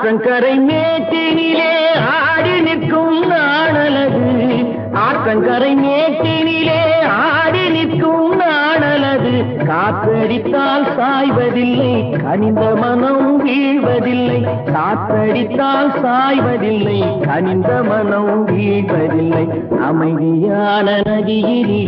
ஆற்றங்கரை மேட்டினிலே ஆடி நிற்கும் நாணலது ஆற்றங்கரை மேட்டினிலே ஆடி நிற்கும் நாணலது காற்றடித்தால் சாய்வதில்லை கனிந்த மனம் வீழ்வதில்லை காற்றடித்தால் சாய்வதில்லை கனிந்த மனம் வீழ்வதில்லை அமைதியான நதியிலே